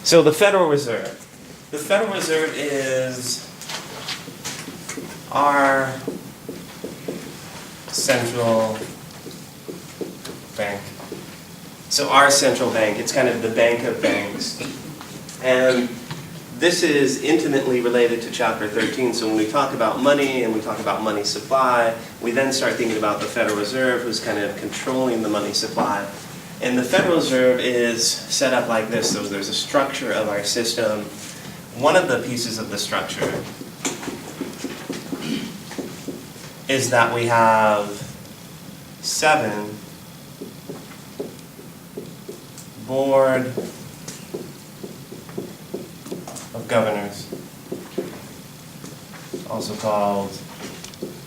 So the Federal Reserve. The Federal Reserve is our central bank. So our central bank, it's kind of the bank of banks. And this is intimately related to Chapter 13. So when we talk about money and we talk about money supply, we then start thinking about the Federal Reserve, who's kind of controlling the money supply. And the Federal Reserve is set up like this. So there's a structure of our system. One of the pieces of the structure is that we have 7 Board of Governors, also called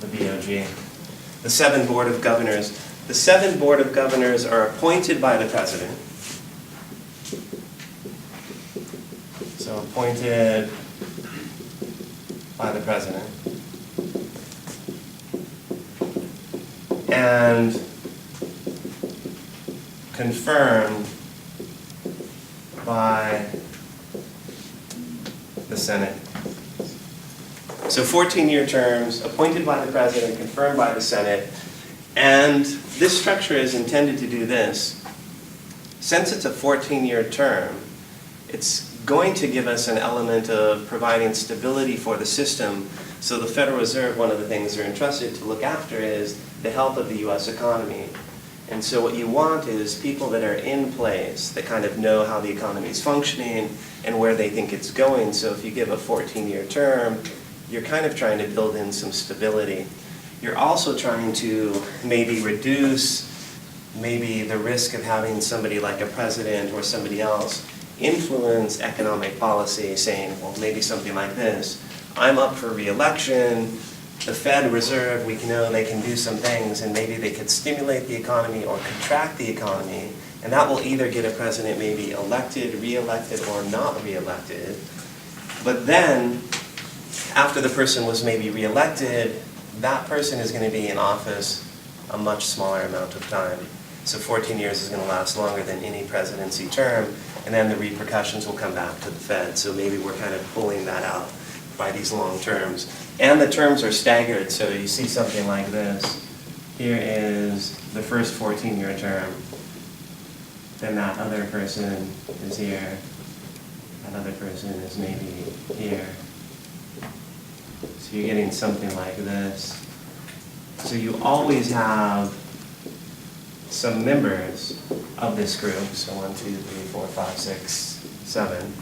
the BOG. The 7 Board of Governors. The 7 Board of Governors are appointed by the President. So appointed by the President. And confirmed by the Senate. So 14-year terms, appointed by the President, confirmed by the Senate. And this structure is intended to do this. Since it's a 14-year term, it's going to give us an element of providing stability for the system. So the Federal Reserve, one of the things they're entrusted to look after is the health of the U.S. economy. And so what you want is people that are in place that kind of know how the economy is functioning and where they think it's going. So if you give a 14-year term, you're kind of trying to build in some stability. You're also trying to maybe reduce maybe the risk of having somebody like a president or somebody else influence economic policy, saying, well, maybe something like this. I'm up for re-election. The Fed Reserve, we know they can do some things, and maybe they could stimulate the economy or contract the economy, and that will either get a president maybe elected, re-elected, or not re-elected. But then, after the person was maybe re-elected, that person is going to be in office a much smaller amount of time. So 14 years is going to last longer than any presidency term, and then the repercussions will come back to the Fed. So maybe we're kind of pulling that out by these long terms. And the terms are staggered, so you see something like this. Here is the first 14-year term. Then that other person is here. That other person is maybe here. So you're getting something like this. So you always have some members of this group, so 1, 2, 3, 4, 5, 6, 7,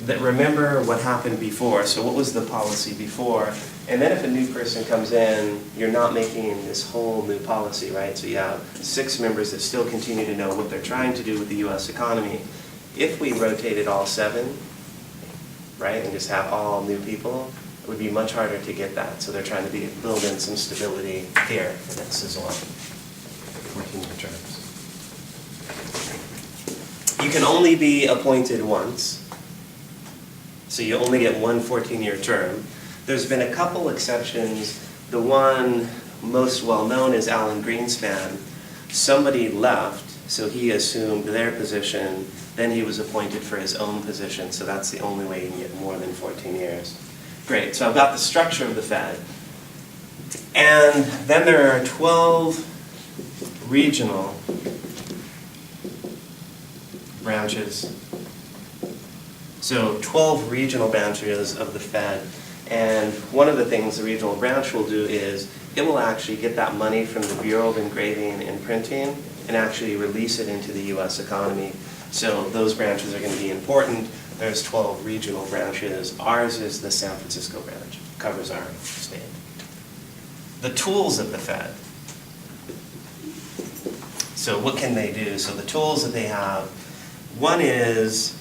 that remember what happened before. So what was the policy before? And then if a new person comes in, you're not making this whole new policy, right? So you have 6 members that still continue to know what they're trying to do with the U.S. economy. If we rotated all 7, right, and just have all new people, it would be much harder to get that. So they're trying to build in some stability here for this as well. 14-year terms. You can only be appointed once. So you only get one 14-year term. There's been a couple exceptions. The one most well-known is Alan Greenspan. Somebody left, so he assumed their position, then he was appointed for his own position, so that's the only way you can get more than 14 years. Great, so I've got the structure of the Fed. And then there are 12 regional branches. So 12 regional branches of the Fed, and one of the things the regional branch will do is it will actually get that money from the Bureau of Engraving and Printing and actually release it into the U.S. economy. So those branches are going to be important. There's 12 regional branches. Ours is the San Francisco branch, covers our state. The tools of the Fed. So what can they do? So the tools that they have, one is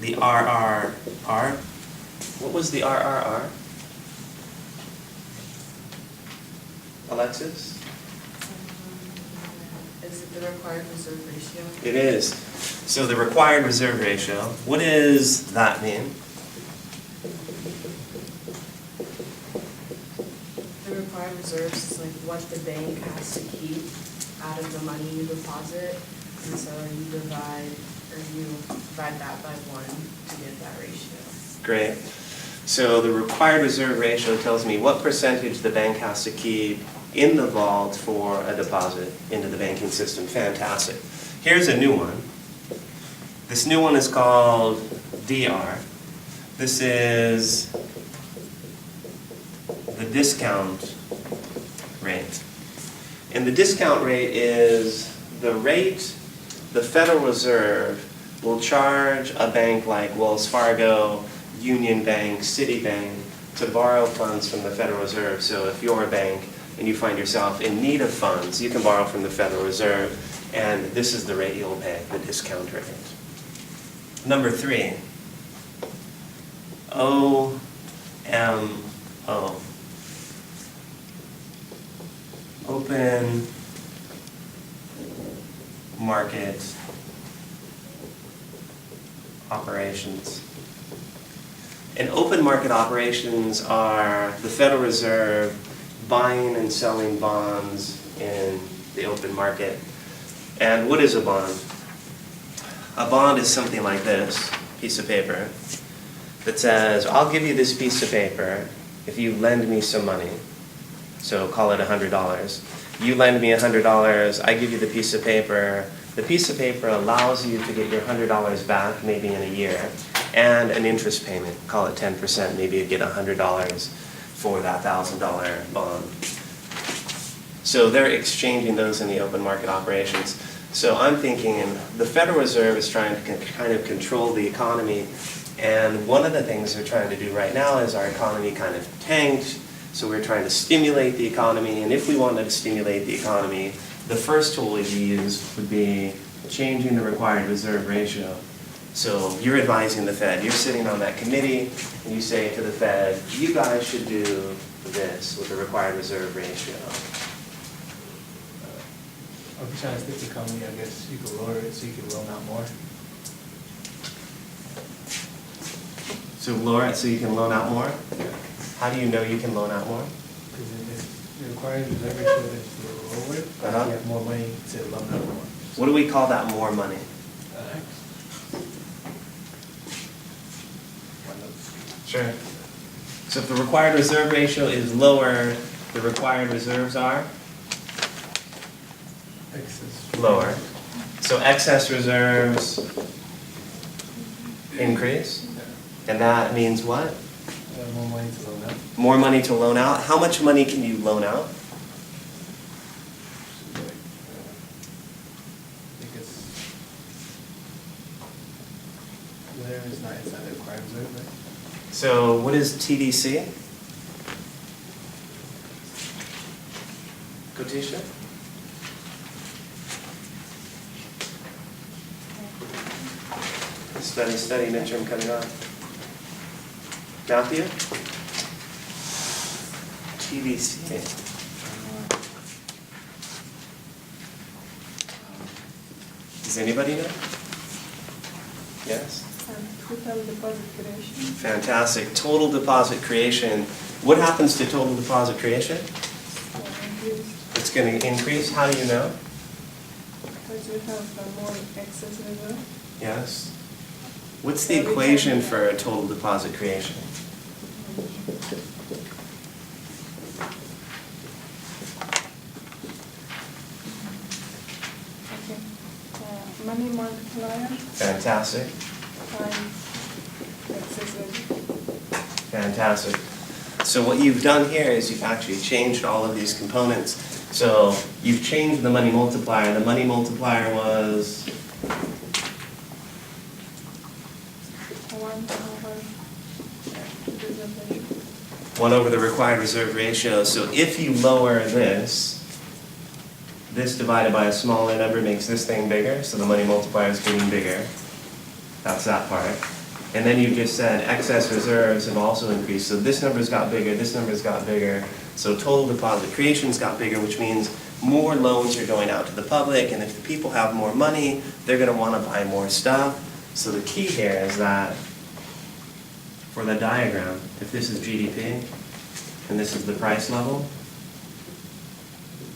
the RRR. What was the RRR? Alexis? Is it the required reserve ratio? It is. So the required reserve ratio, what does that mean? The required reserves is like what the bank has to keep out of the money you deposit. And so you divide that by 1 to get that ratio. Great. So the required reserve ratio tells me what percentage the bank has to keep in the vault for a deposit into the banking system. Fantastic. Here's a new one. This new one is called DR. This is the discount rate. And the discount rate is the rate the Federal Reserve will charge a bank like Wells Fargo, Union Bank, Citibank to borrow funds from the Federal Reserve. So if you're a bank and you find yourself in need of funds, you can borrow from the Federal Reserve, and this is the rate you'll pay, the discount rate. Number 3, OMO. Open market operations. And open market operations are the Federal Reserve buying and selling bonds in the open market. And what is a bond? A bond is something like this, piece of paper, that says, I'll give you this piece of paper if you lend me some money. So call it $100. You lend me $100, I give you the piece of paper. The piece of paper allows you to get your $100 back maybe in a year, and an interest payment, call it 10%, maybe you get $100 for that $1,000 bond. So they're exchanging those in the open market operations. So I'm thinking the Federal Reserve is trying to kind of control the economy, and one of the things they're trying to do right now is our economy kind of tanked, so we're trying to stimulate the economy, and if we wanted to stimulate the economy, the first tool we'd use would be changing the required reserve ratio. So you're advising the Fed, you're sitting on that committee, and you say to the Fed, you guys should do this with the required reserve ratio. If you're trying to stick the economy, I guess you could lower it so you can loan out more. So lower it so you can loan out more? How do you know you can loan out more? Because if the required reserve ratio is lower, you have more money to loan out more. What do we call that more money? Sure. So if the required reserve ratio is lower, the required reserves are? Excess. Lower. So excess reserves increase? And that means what? More money to loan out. More money to loan out? How much money can you loan out? Whatever is not inside the required reserve, right? So what is TDC? Kotisha? Study, midterm coming on. Matthew? TDC. Does anybody know? Yes? Total deposit creation. Fantastic. Total deposit creation. What happens to total deposit creation? It's going to increase. How do you know? Because you have more excess reserve. Yes. What's the equation for a total deposit creation? Okay. Money multiplier Fantastic. times excess reserve. Fantastic. So what you've done here is you've actually changed all of these components. So you've changed the money multiplier. The money multiplier was 1 over the required reserve ratio. So if you lower this divided by a smaller number makes this thing bigger, so the money multiplier is getting bigger. That's that part. And then you just said excess reserves have also increased. So this number's got bigger, this number's got bigger. So total deposit creation's got bigger, which means more loans are going out to the public, and if the people have more money, they're going to want to buy more stuff. So the key here is that for the diagram, if this is GDP, and this is the price level,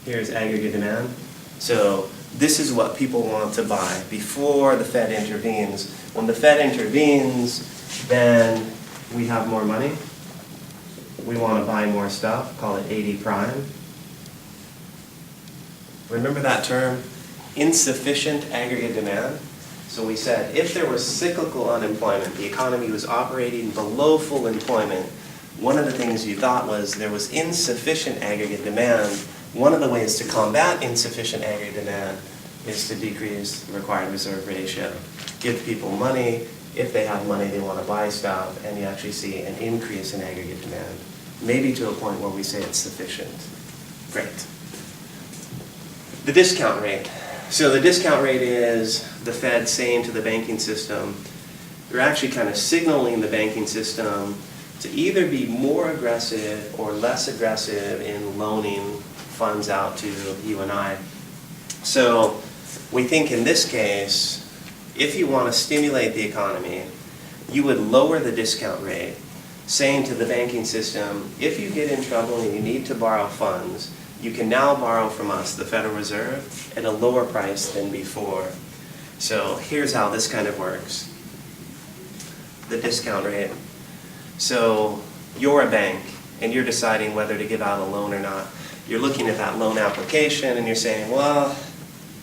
here's aggregate demand. So this is what people want to buy before the Fed intervenes. When the Fed intervenes, then we have more money. We want to buy more stuff, call it 80 prime. Remember that term, insufficient aggregate demand? So we said if there was cyclical unemployment, the economy was operating below full employment, one of the things you thought was there was insufficient aggregate demand. One of the ways to combat insufficient aggregate demand is to decrease the required reserve ratio. Give people money. If they have money, they want to buy stuff, and you actually see an increase in aggregate demand, maybe to a point where we say it's sufficient. Great. The discount rate. So the discount rate is the Fed saying to the banking system, they're actually kind of signaling the banking system to either be more aggressive or less aggressive in loaning funds out to you and I. So we think in this case, if you want to stimulate the economy, you would lower the discount rate, saying to the banking system, if you get in trouble and you need to borrow funds, you can now borrow from us, the Federal Reserve, at a lower price than before. So here's how this kind of works. The discount rate. So you're a bank and you're deciding whether to give out a loan or not. You're looking at that loan application and you're saying, well,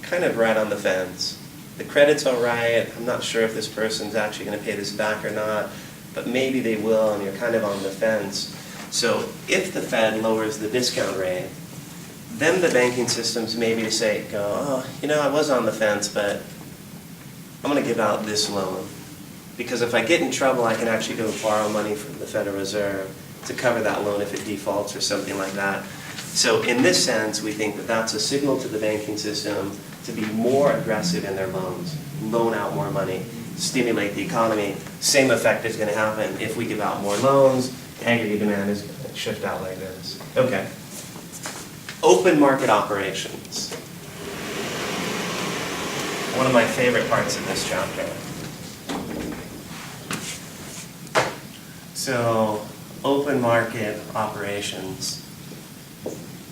kind of right on the fence. The credit's all right. I'm not sure if this person's actually going to pay this back or not, but maybe they will, and you're kind of on the fence. So if the Fed lowers the discount rate, then the banking systems maybe go, oh, you know, I was on the fence, but I'm going to give out this loan. Because if I get in trouble, I can actually go borrow money from the Federal Reserve to cover that loan if it defaults or something like that. So in this sense, we think that that's a signal to the banking system to be more aggressive in their loans, loan out more money, stimulate the economy. Same effect is going to happen if we give out more loans. Aggregate demand is going to shift out like this. Okay. Open market operations. One of my favorite parts of this chapter. So, open market operations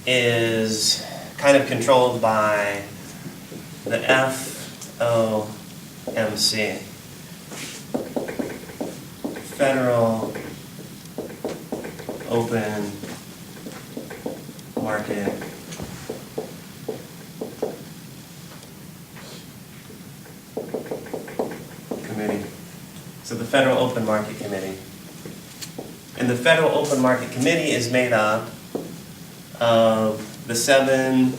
is kind of controlled by the FOMC, Federal Open Market Committee. So the Federal Open Market Committee. And the Federal Open Market Committee is made up of the 7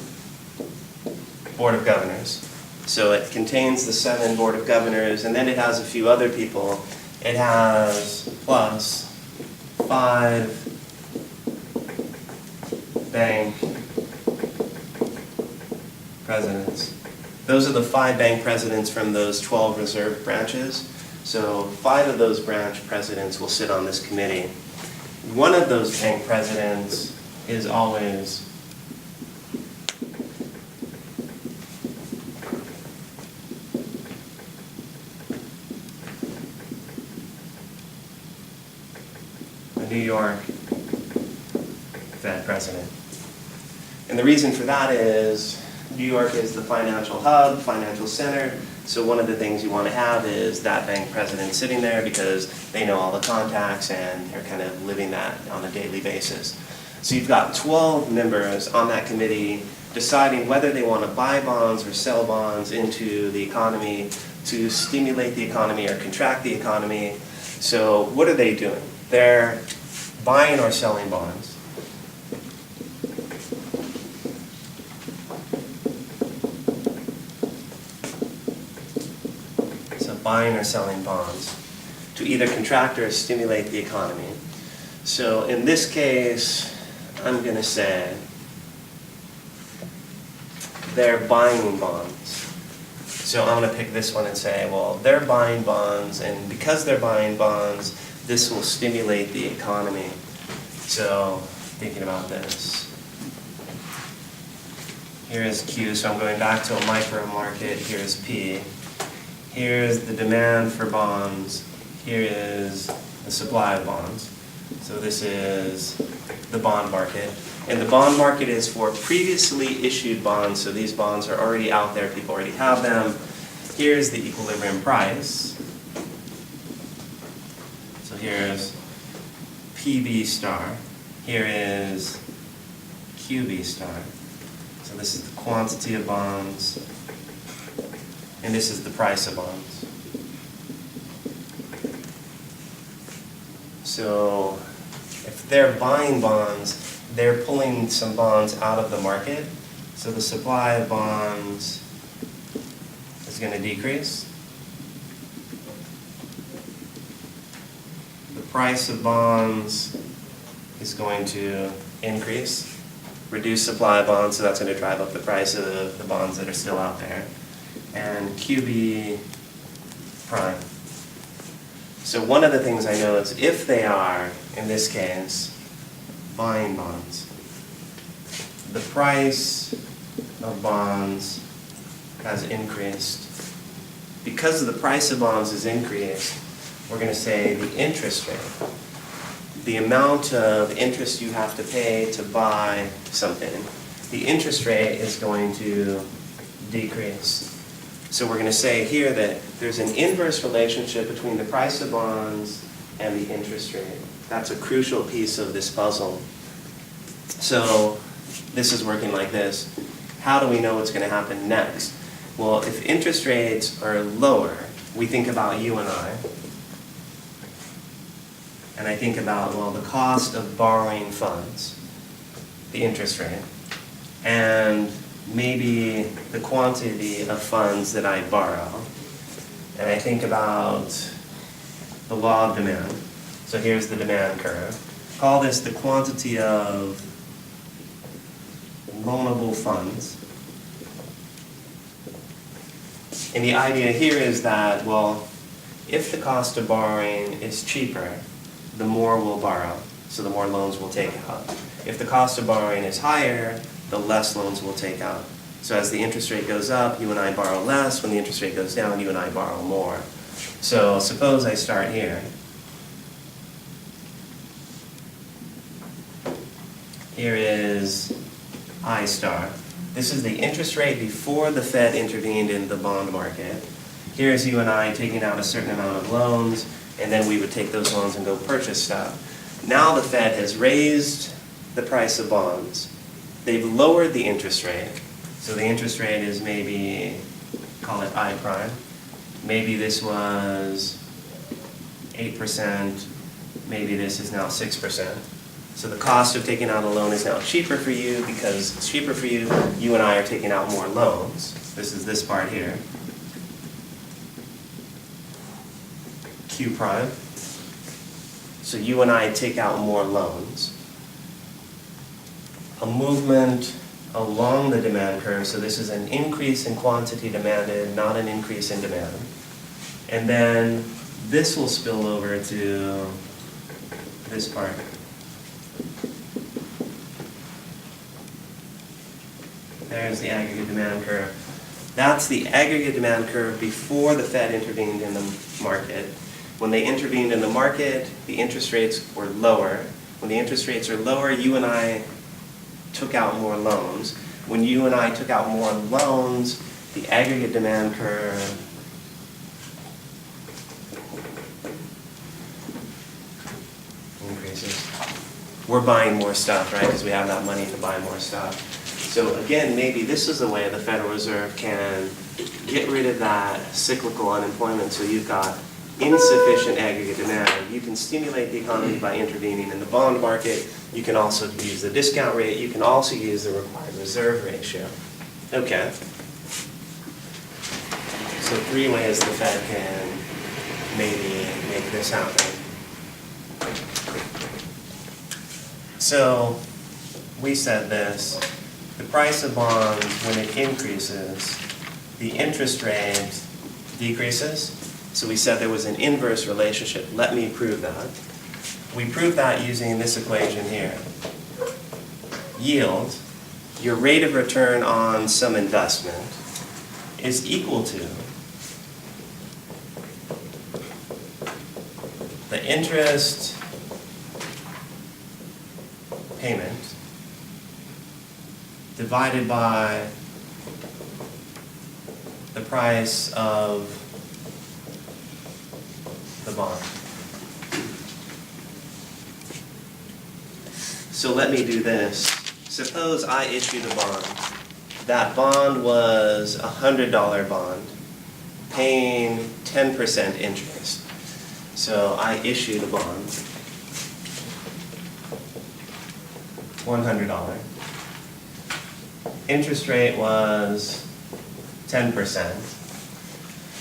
Board of Governors. So it contains the 7 Board of Governors, and then it has a few other people. It has plus 5 bank presidents. Those are the 5 bank presidents from those 12 reserve branches. So 5 of those branch presidents will sit on this committee. One of those bank presidents is always a New York Fed president. And the reason for that is New York is the financial hub, financial center. So one of the things you want to have is that bank president sitting there because they know all the contacts and they're kind of living that on a daily basis. So you've got 12 members on that committee deciding whether they want to buy bonds or sell bonds into the economy to stimulate the economy or contract the economy. So what are they doing? They're buying or selling bonds. Buying or selling bonds to either contract or stimulate the economy. So in this case, I'm going to say they're buying bonds. So I'm going to pick this one and say, well, they're buying bonds, and because they're buying bonds, this will stimulate the economy. So thinking about this. Here is Q, so I'm going back to a micro market. Here's P. Here's the demand for bonds. Here is the supply of bonds. So this is the bond market. And the bond market is for previously issued bonds, so these bonds are already out there, people already have them. Here's the equilibrium price. So here's PB star. Here is QB star. So this is the quantity of bonds, and this is the price of bonds. So if they're buying bonds, they're pulling some bonds out of the market. So the supply of bonds is going to decrease. The price of bonds is going to increase. Reduce supply of bonds, so that's going to drive up the price of the bonds that are still out there. And QB prime. So one of the things I know is if they are, in this case, buying bonds, the price of bonds has increased. Because the price of bonds has increased, we're going to say the interest rate, the amount of interest you have to pay to buy something, the interest rate is going to decrease. So we're going to say here that there's an inverse relationship between the price of bonds and the interest rate. That's a crucial piece of this puzzle. So this is working like this. How do we know what's going to happen next? Well, if interest rates are lower, we think about you and I think about, well, the cost of borrowing funds, the interest rate, and maybe the quantity of funds that I borrow. And I think about the law of demand. So here's the demand curve. Call this the quantity of loanable funds. And the idea here is that, well, if the cost of borrowing is cheaper, the more we'll borrow, so the more loans we'll take out. If the cost of borrowing is higher, the less loans we'll take out. So as the interest rate goes up, you and I borrow less. When the interest rate goes down, you and I borrow more. So suppose I start here. Here is I star. This is the interest rate before the Fed intervened in the bond market. Here's you and I taking out a certain amount of loans, and then we would take those loans and go purchase stuff. Now the Fed has raised the price of bonds. They've lowered the interest rate. So the interest rate is maybe, call it I prime. Maybe this was 8%, maybe this is now 6%. So the cost of taking out a loan is now cheaper for you because it's cheaper for you. You and I are taking out more loans. This is this part here. Q prime. So you and I take out more loans. A movement along the demand curve, so this is an increase in quantity demanded, not an increase in demand. And then this will spill over to this part. There's the aggregate demand curve. That's the aggregate demand curve before the Fed intervened in the market. When they intervened in the market, the interest rates were lower. When the interest rates are lower, you and I took out more loans. When you and I took out more loans, the aggregate demand curve increases. We're buying more stuff, right? Because we have that money to buy more stuff. So again, maybe this is the way the Federal Reserve can get rid of that cyclical unemployment. So you've got insufficient aggregate demand. You can stimulate the economy by intervening in the bond market. You can also use the discount rate. You can also use the required reserve ratio. Okay. So 3 ways the Fed can maybe make this happen. So we said this. The price of bonds, when it increases, the interest rate decreases. So we said there was an inverse relationship. Let me prove that. We proved that using this equation here. Yield, your rate of return on some investment, is equal to the interest payment divided by the price of the bond. So let me do this. Suppose I issued a bond. That bond was a $100 bond, paying 10% interest. So I issued a bond, $100. Interest rate was 10%.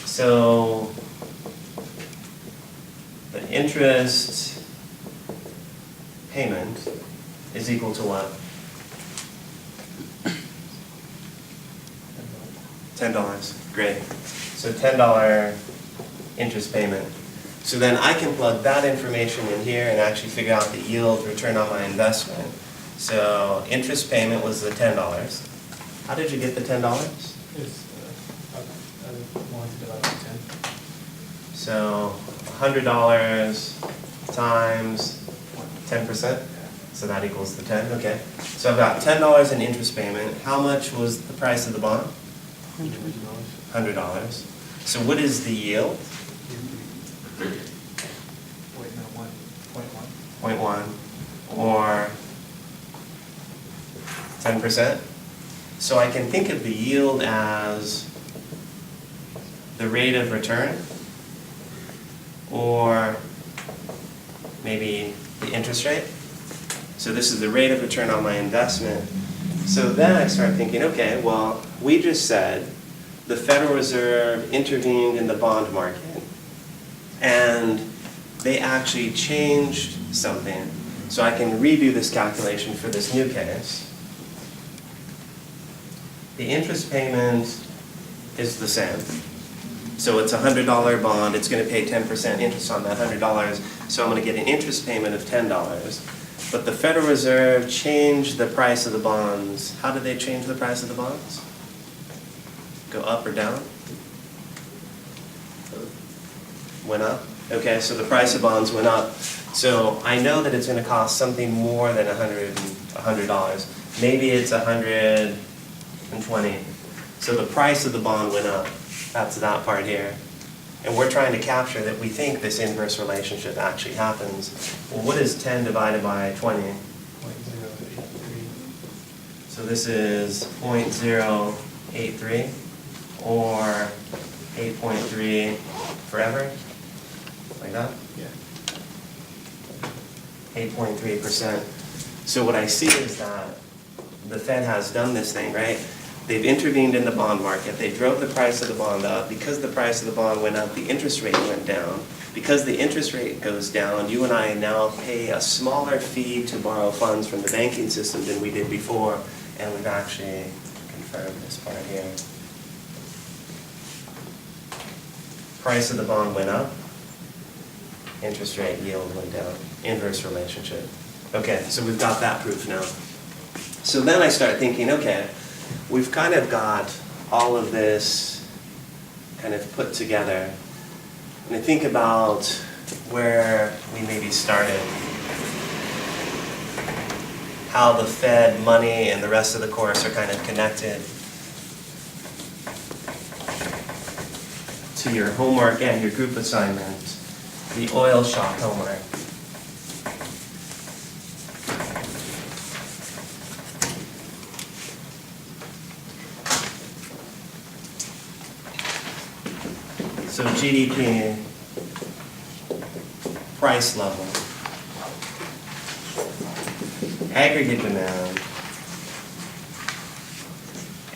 So the interest payment is equal to what? $10. Great. So $10 interest payment. So then I can plug that information in here and actually figure out the yield return on my investment. So interest payment was the $10. How did you get the $10? It's, I want to divide by 10. So $100 times 10%? So that equals the 10, okay. So I've got $10 in interest payment. How much was the price of the bond? $100. So what is the yield? 0.1 or 10%. So I can think of the yield as the rate of return or maybe the interest rate. So this is the rate of return on my investment. So then I start thinking, okay, well, we just said the Federal Reserve intervened in the bond market and they actually changed something. So I can redo this calculation for this new case. The interest payment is the same. So it's a $100 bond, it's going to pay 10% interest on that $100, so I'm going to get an interest payment of $10. But the Federal Reserve changed the price of the bonds. How did they change the price of the bonds? Go up or down? Went up? Okay, so the price of bonds went up. So I know that it's going to cost something more than $100. Maybe it's $120. So the price of the bond went up. That's that part here. And we're trying to capture that we think this inverse relationship actually happens. Well, what is 10 divided by 20? 0.083. So this is 0.083 or 8.3 forever? Like that? Yeah. 8.3%. So what I see is that the Fed has done this thing, right? They've intervened in the bond market. They drove the price of the bond up. Because the price of the bond went up, the interest rate went down. Because the interest rate goes down, you and I now pay a smaller fee to borrow funds from the banking system than we did before, and we've actually confirmed this part here. Price of the bond went up. Interest rate yield went down. Inverse relationship. Okay, so we've got that proof now. So then I start thinking, okay, we've kind of got all of this kind of put together. And I think about where we maybe started, how the Fed money and the rest of the course are kind of connected to your homework and your group assignment, the oil shock homework. So GDP, price level, aggregate demand,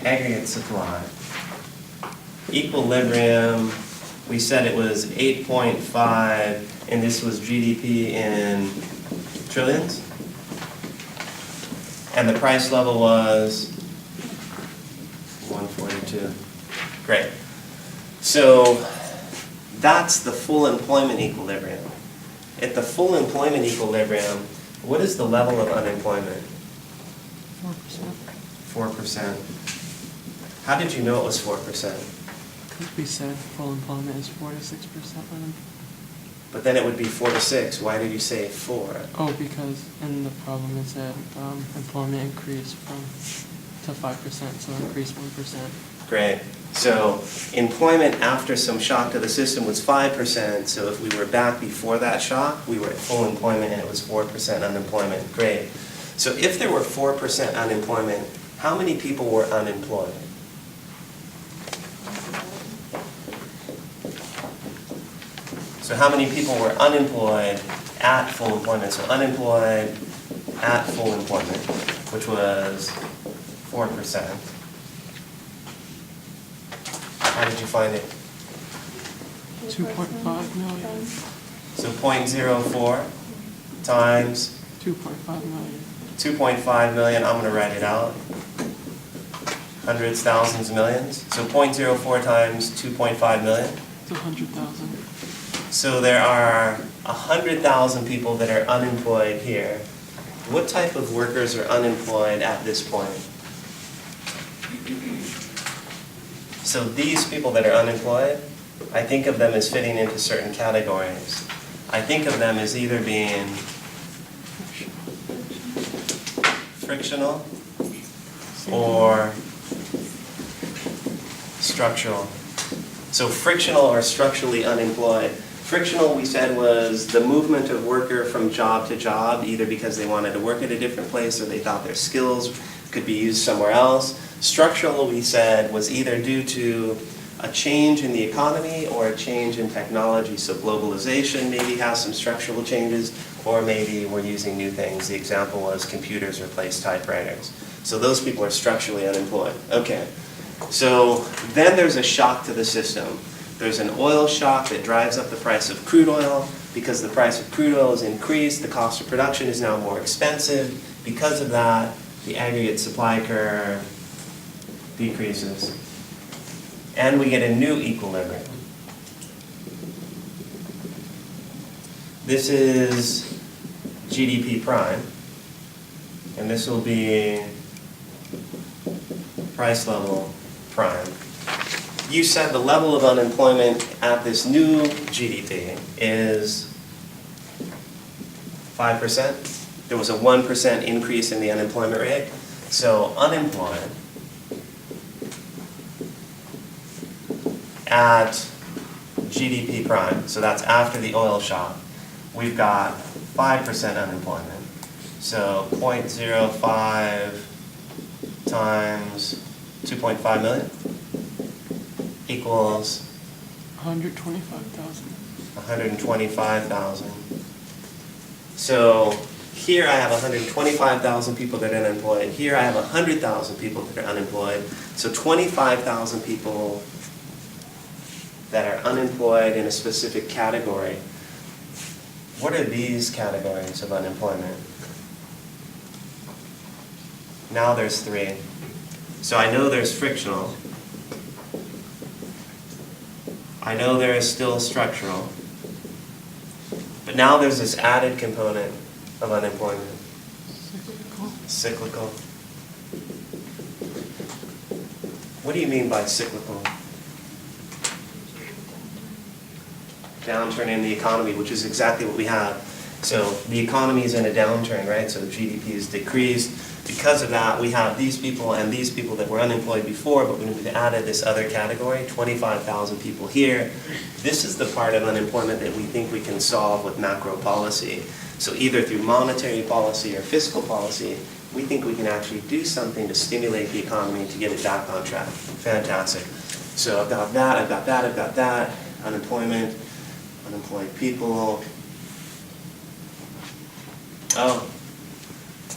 aggregate supply, equilibrium, we said it was 8.5, and this was GDP in trillions. And the price level was 142. Great. So that's the full employment equilibrium. At the full employment equilibrium, what is the level of unemployment? 4%. 4%. How did you know it was 4%? Could be said full employment is 4 to 6% unemployment. But then it would be 4 to 6. Why did you say 4? Oh, because in the problem it said employment increased to 5%, so increased 1%. Great. So employment after some shock to the system was 5%. So if we were back before that shock, we were at full employment and it was 4% unemployment. Great. So if there were 4% unemployment, how many people were unemployed? So how many people were unemployed at full employment? So unemployed at full employment, which was 4%. How did you find it? 2.5 million. So 0.04 times 2.5 million. 2.5 million, I'm going to write it out. Hundreds, thousands, millions. So 0.04 times 2.5 million. It's 100,000. So there are 100,000 people that are unemployed here. What type of workers are unemployed at this point? So these people that are unemployed, I think of them as fitting into certain categories. I think of them as either being frictional or structural. So frictional or structurally unemployed. Frictional, we said, was the movement of worker from job to job, either because they wanted to work at a different place or they thought their skills could be used somewhere else. Structural, we said, was either due to a change in the economy or a change in technology. So globalization maybe has some structural changes, or maybe we're using new things. The example was computers replace typewriters. So those people are structurally unemployed. Okay. So then there's a shock to the system. There's an oil shock that drives up the price of crude oil. Because the price of crude oil is increased, the cost of production is now more expensive. Because of that, the aggregate supply curve decreases. And we get a new equilibrium. This is GDP prime. And this will be price level prime. You said the level of unemployment at this new GDP is 5%. There was a 1% increase in the unemployment rate. So unemployed at GDP prime, so that's after the oil shock, we've got 5% unemployment. So 0.05 times 2.5 million equals 125,000. 125,000. So here I have 125,000 people that are unemployed. Here I have 100,000 people that are unemployed. So 25,000 people that are unemployed in a specific category. What are these categories of unemployment? Now there's 3. So I know there's frictional. I know there is still structural. But now there's this added component of unemployment. Cyclical. What do you mean by cyclical? Downturn in the economy, which is exactly what we have. So the economy is in a downturn, right? So GDP is decreased. Because of that, we have these people and these people that were unemployed before, but we've added this other category, 25,000 people here. This is the part of unemployment that we think we can solve with macro policy. So either through monetary policy or fiscal policy, we think we can actually do something to stimulate the economy to get it back on track. Fantastic. So I've got that, I've got that, I've got that. Unemployment, unemployed people. Oh.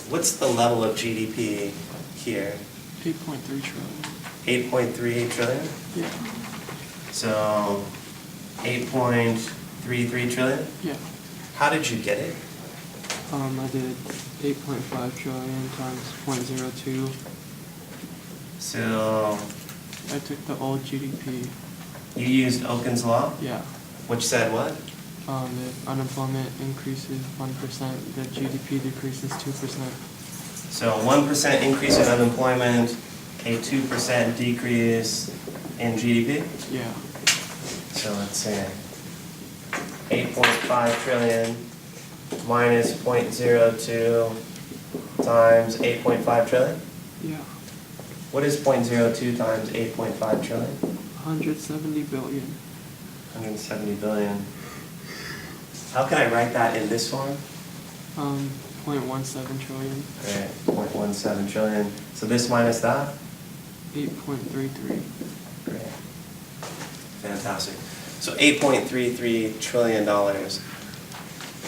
What's the level of GDP here? 8.3 trillion. 8.38 trillion? Yeah. So 8.33 trillion? Yeah. How did you get it? I did 8.5 trillion times 0.02. So I took the old GDP. you used Oken's law, Yeah. which said what? The unemployment increases 1%, the GDP decreases 2%. So 1% increase in unemployment, a 2% decrease in GDP? Yeah. So let's see. 8.5 trillion minus 0.02 times 8.5 trillion? Yeah, What is 0.02 times 8.5 trillion? 170 billion. 170 billion. How can I write that in this form? 0.17 trillion. Great, 0.17 trillion. So this minus that? 8.33. Great. Fantastic. So $8.33 trillion.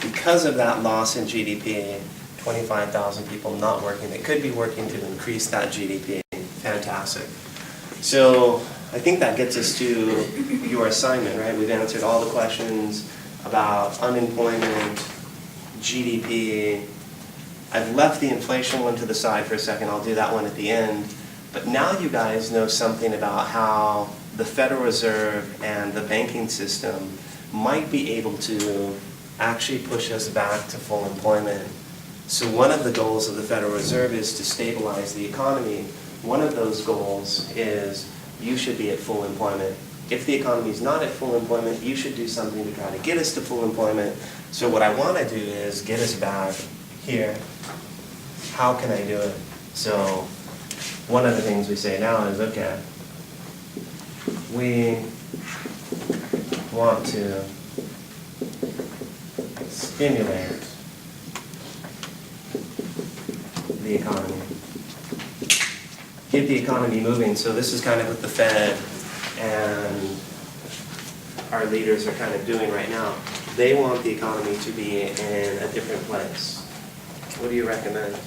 Because of that loss in GDP, 25,000 people not working, they could be working to increase that GDP. Fantastic. So I think that gets us to your assignment, right? We've answered all the questions about unemployment, GDP. I've left the inflation one to the side for a second. I'll do that one at the end. But now you guys know something about how the Federal Reserve and the banking system might be able to actually push us back to full employment. So one of the goals of the Federal Reserve is to stabilize the economy. One of those goals is you should be at full employment. If the economy is not at full employment, you should do something to try to get us to full employment. So what I want to do is get us back here. How can I do it? So one of the things we say now is, okay, we want to stimulate the economy. Get the economy moving. So this is kind of what the Fed and our leaders are kind of doing right now. They want the economy to be in a different place. What do you recommend?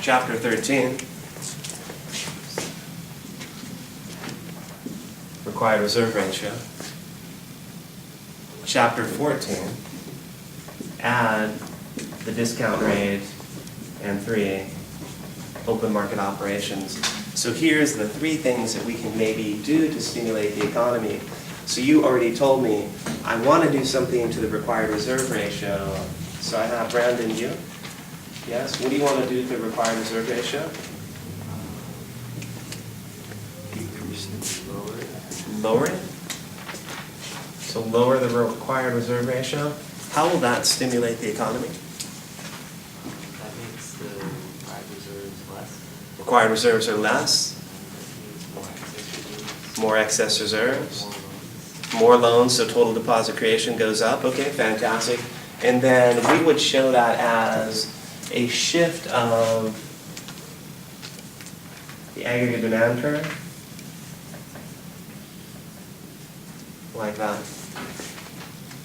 Chapter 13, required reserve ratio. Chapter 14, add the discount rate, and 3, open market operations. So here's the 3 things that we can maybe do to stimulate the economy. So you already told me, I want to do something to the required reserve ratio. So I have Brandon, you? Yes? What do you want to do to the required reserve ratio? Decrease it, lower it. Lower it? So lower the required reserve ratio. How will that stimulate the economy? That makes the required reserves less. Required reserves are less, That means more excess reserves, more loans. more loans, so total deposit creation goes up. Okay, fantastic. And then we would show that as a shift of the aggregate demand curve, like that.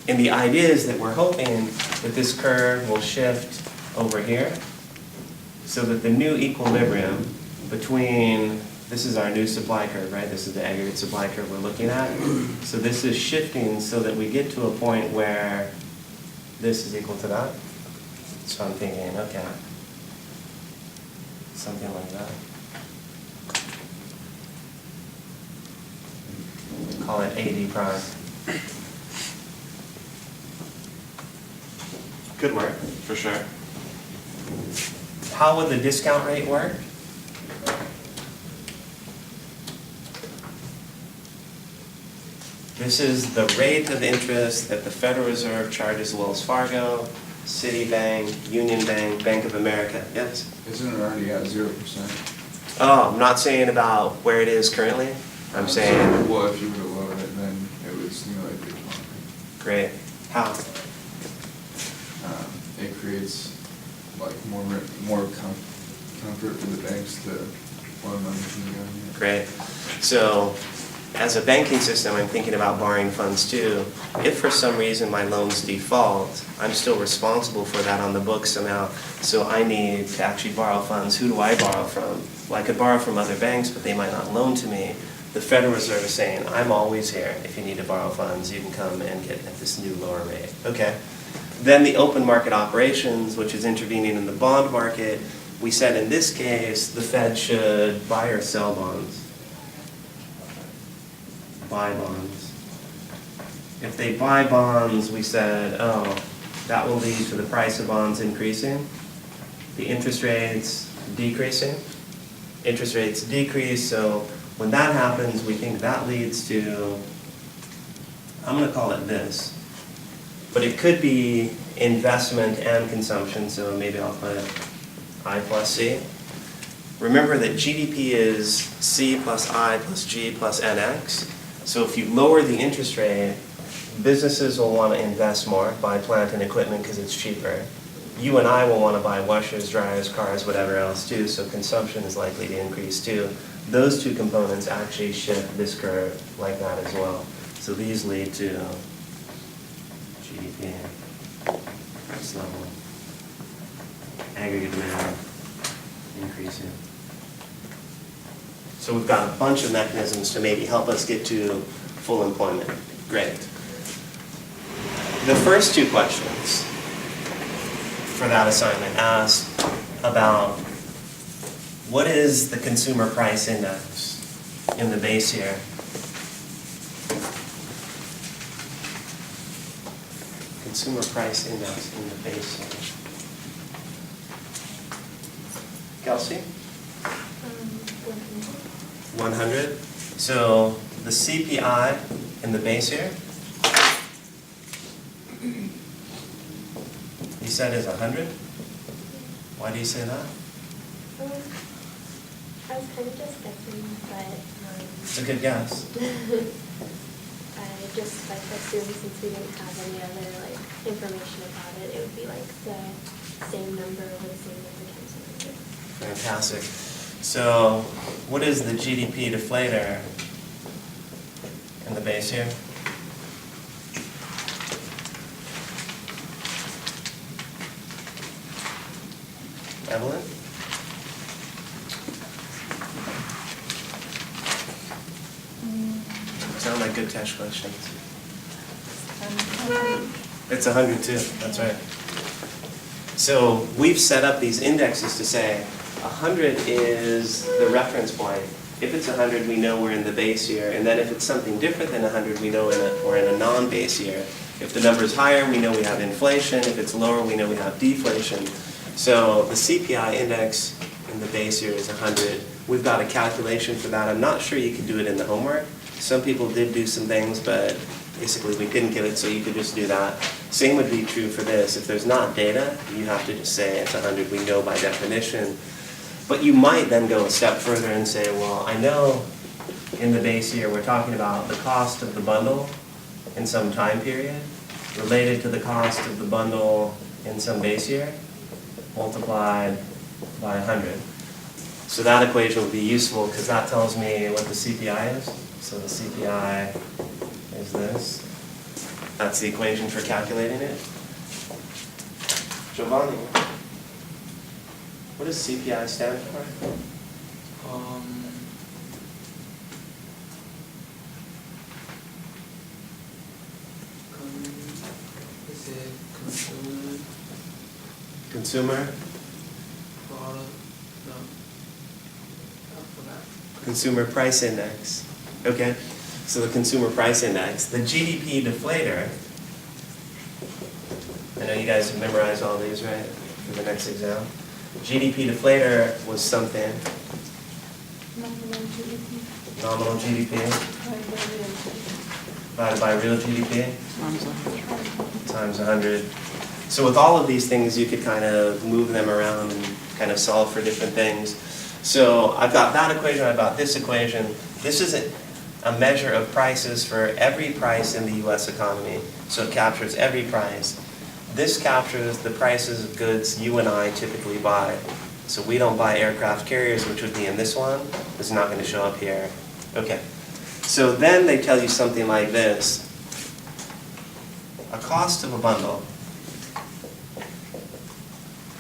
And the idea is that we're hoping that this curve will shift over here so that the new equilibrium between, this is our new supply curve, right? This is the aggregate supply curve we're looking at. So this is shifting so that we get to a point where this is equal to that. So I'm thinking, okay, something like that. Call it AD prime. Could work, for sure. How would the discount rate work? This is the rate of interest that the Federal Reserve charges Wells Fargo, Citibank, Union Bank, Bank of America. Yes? Isn't it already at 0%? Oh, I'm not saying about where it is currently. I'm saying, Well, if you were to lower it, then it would stimulate the economy. great. How? It creates like more comfort for the banks to loan money from the government. Great. So, as a banking system, I'm thinking about borrowing funds too. If for some reason my loans default, I'm still responsible for that on the books somehow. So I need to actually borrow funds. Who do I borrow from? Well, I could borrow from other banks, but they might not loan to me. The Federal Reserve is saying, I'm always here. If you need to borrow funds, you can come and get at this new lower rate. Okay. Then the open market operations, which is intervening in the bond market. We said in this case, the Fed should buy or sell bonds. Buy bonds. If they buy bonds, we said, oh, that will lead to the price of bonds increasing. The interest rates decreasing. Interest rates decrease, so when that happens, we think that leads to, I'm going to call it this, but it could be investment and consumption, so maybe I'll put I plus C. Remember that GDP is C plus I plus G plus NX. So if you lower the interest rate, businesses will want to invest more, buy plant and equipment because it's cheaper. You and I will want to buy washers, dryers, cars, whatever else too, so consumption is likely to increase too. Those two components actually shift this curve like that as well. So these lead to GDP, price level, aggregate demand increasing. So we've got a bunch of mechanisms to maybe help us get to full employment. Great. The first two questions for that assignment ask about what is the consumer price index in the base year. Consumer price index in the base year. Kelsey? 100. So the CPI in the base year, you said is 100? Why do you say that? I was kind of just guessing, but It's a good guess. I just assumed since we didn't have any other information about it, it would be the same number or the same number times 100. Fantastic. So what is the GDP deflator in the base year? Evelyn? Sound like good test questions. It's 100 too, that's right. So we've set up these indexes to say 100 is the reference point. If it's 100, we know we're in the base year, and then if it's something different than 100, we know we're in a non-base year. If the number's higher, we know we have inflation. If it's lower, we know we have deflation. So the CPI index in the base year is 100. We've got a calculation for that. I'm not sure you can do it in the homework. Some people did do some things, but basically we didn't give it, so you could just do that. Same would be true for this. If there's not data, you have to just say it's 100. We know by definition. But you might then go a step further and say, well, I know in the base year we're talking about the cost of the bundle in some time period related to the cost of the bundle in some base year multiplied by 100. So that equation would be useful because that tells me what the CPI is. So the CPI is this. That's the equation for calculating it. Giovanni, what does CPI stand for? Is it consumer Consumer? product? No. Not for that. Consumer Price Index. Okay, so the Consumer Price Index. The GDP deflator, I know you guys have memorized all these, right, for the next exam. GDP deflator was something. Nominal GDP. Nominal GDP By the real GDP. divided by real GDP Times 100. times 100. So with all of these things, you could kind of move them around and kind of solve for different things. So I've got that equation, I've got this equation. This is a measure of prices for every price in the US economy. So it captures every price. This captures the prices of goods you and I typically buy. So we don't buy aircraft carriers, which would be in this one. It's not going to show up here. Okay. So then they tell you something like this. A cost of a bundle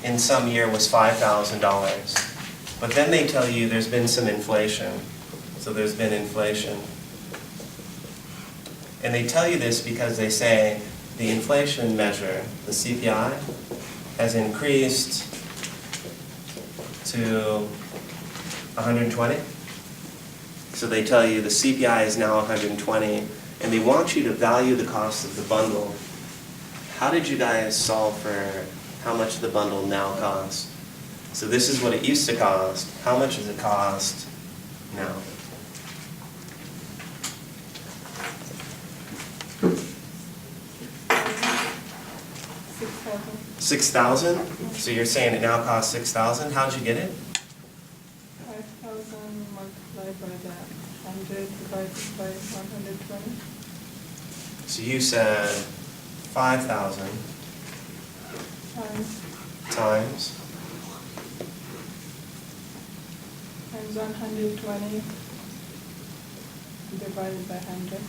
in some year was $5,000. But then they tell you there's been some inflation. So there's been inflation. And they tell you this because they say the inflation measure, the CPI, has increased to 120. So they tell you the CPI is now 120, and they want you to value the cost of the bundle. How did you guys solve for how much the bundle now costs? So this is what it used to cost. How much does it cost now? $6,000. 6,000? So you're saying it now costs 6,000? How'd you get it? 5,000 multiplied by the 100 divided by 120. So you said 5,000 Times times, 120 divided by 100.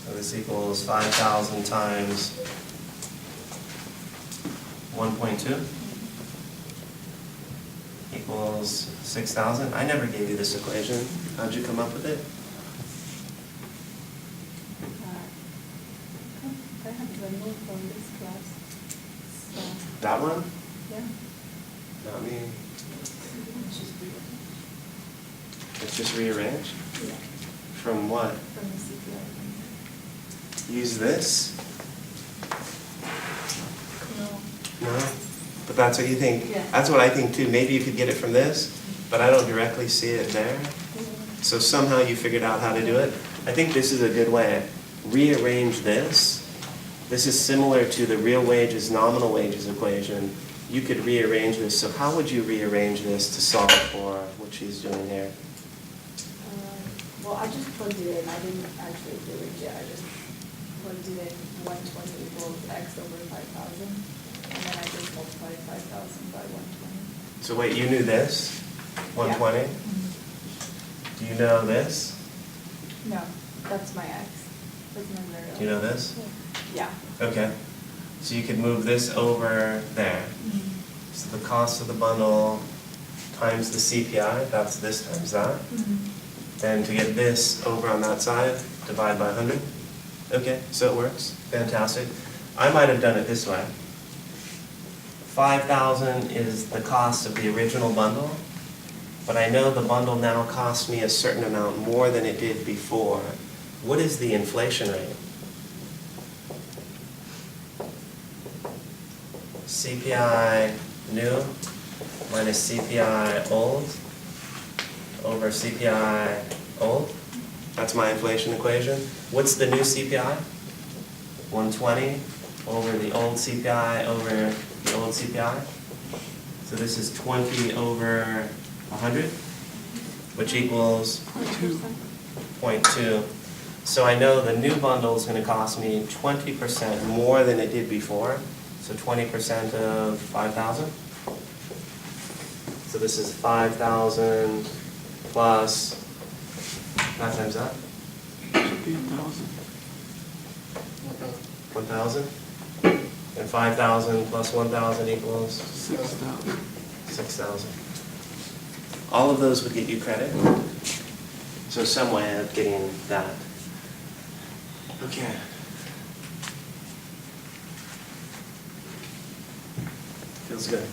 so this equals 5,000 times 1.2 equals 6,000. I never gave you this equation. How'd you come up with it? I have the note from this class. So, That one? yeah. Not me. It's just rearranged? Yeah. From what? From the CPI. Use this? No. No? But that's what you think? Yeah. That's what I think too. Maybe you could get it from this, but I don't directly see it there. So somehow you figured out how to do it. I think this is a good way. Rearrange this. This is similar to the real wages, nominal wages equation. You could rearrange this. So how would you rearrange this to solve for what she's doing here? Well, I just plugged it in, I didn't actually do it yet, I just plugged it in 120 equals x over 5,000, and then I just multiplied 5,000 by 120. So wait, you knew this? 120? Do you know this? No, that's my x, that's my variable. Do you know this? Yeah. Okay. So you could move this over there. So the cost of the bundle times the CPI, that's this times that. And to get this over on that side, divide by 100. Okay, so it works. Fantastic. I might have done it this way. 5,000 is the cost of the original bundle, but I know the bundle now costs me a certain amount more than it did before. What is the inflation rate? CPI new minus CPI old over CPI old. That's my inflation equation. What's the new CPI? 120 over the old CPI over the old CPI. So this is 20 over 100, which equals 0.2. So I know the new bundle is going to cost me 20% more than it did before. So 20% of 5,000. So this is 5,000 plus, 5 times that? Should be 1,000. 1,000? And 5,000 plus 1,000 equals? 6,000. 6,000. All of those would get you credit. So some way of getting that. Okay. Feels good.